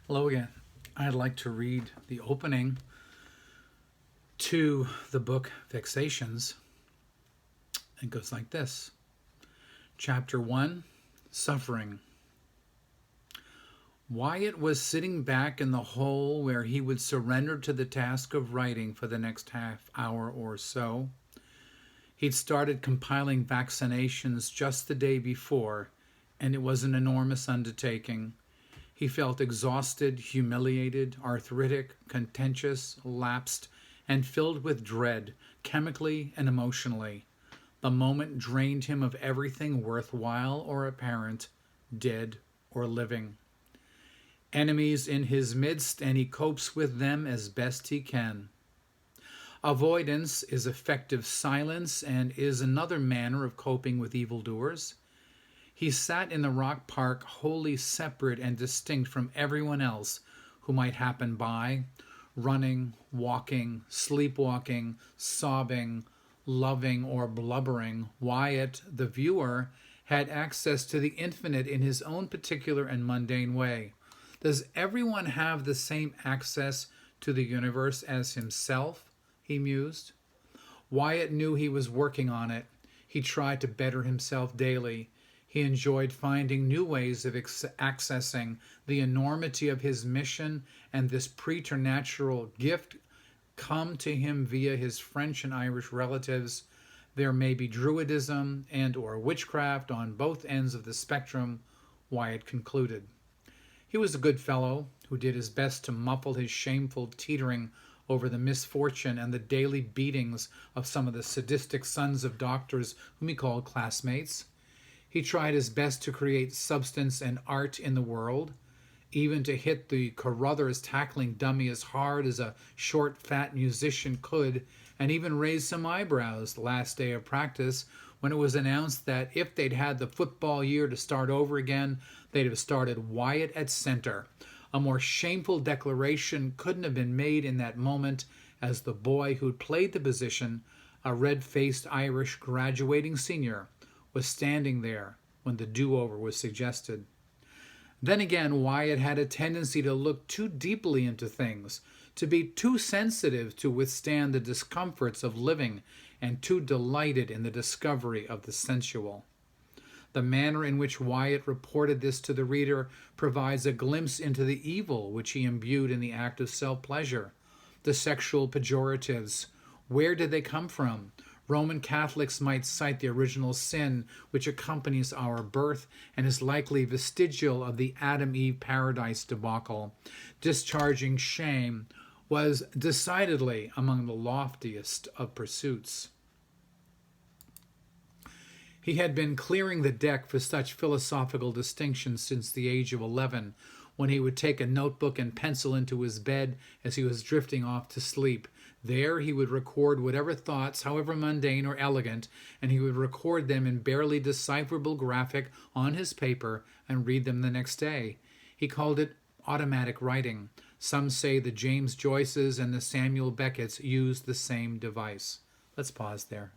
Hello again. I'd like to read the opening to the book Vexations. It goes like this. Chapter 1, Suffering. Wyatt was sitting back in the hole where he would surrender to the task of writing for the next half hour or so. He'd started compiling Vexations just the day before, and it was an enormous undertaking. He felt exhausted, humiliated, arthritic, contentious, lapsed, and filled with dread, chemically and emotionally. The moment drained him of everything worthwhile or apparent, dead or living. Enemies in his midst, and he copes with them as best he can. Avoidance is effective silence and is another manner of coping with evildoers. He sat in the rock park wholly separate and distinct from everyone else who might happen by, running, walking, sleepwalking, sobbing, loving, or blubbering. Wyatt, the viewer, had access to the infinite in his own particular and mundane way. Does everyone have the same access to the universe as himself? He mused. Wyatt knew he was working on it. He tried to better himself daily. He enjoyed finding new ways of accessing the enormity of his mission and this preternatural gift come to him via his French and Irish relatives. There may be druidism and or witchcraft on both ends of the spectrum, Wyatt concluded. He was a good fellow who did his best to muffle his shameful teetering over the misfortune and the daily beatings of some of the sadistic sons of doctors whom he called classmates. He tried his best to create substance and art in the world, even to hit the Carruthers tackling dummy as hard as a short, fat musician could, and even raise some eyebrows the last day of practice when it was announced that if they'd had the football year to start over again, they'd have started Wyatt at center. A more shameful declaration couldn't have been made in that moment as the boy who'd played the position, a red-faced Irish graduating senior, was standing there when the do-over was suggested. Then again, Wyatt had a tendency to look too deeply into things, to be too sensitive to withstand the discomforts of living, and too delighted in the discovery of the sensual. The manner in which Wyatt reported this to the reader provides a glimpse into the evil which he imbued in the act of self-pleasure. The sexual pejoratives, where did they come from? Roman Catholics might cite the original sin which accompanies our birth and is likely vestigial of the Adam-Eve paradise debacle. Discharging shame was decidedly among the loftiest of pursuits. He had been clearing the deck for such philosophical distinctions since the age of 11, when he would take a notebook and pencil into his bed as he was drifting off to sleep. There he would record whatever thoughts, however mundane or elegant, and he would record them in barely decipherable graphic on his paper and read them the next day. He called it automatic writing. Some say the James Joyces and the Samuel Becketts used the same device. Let's pause there.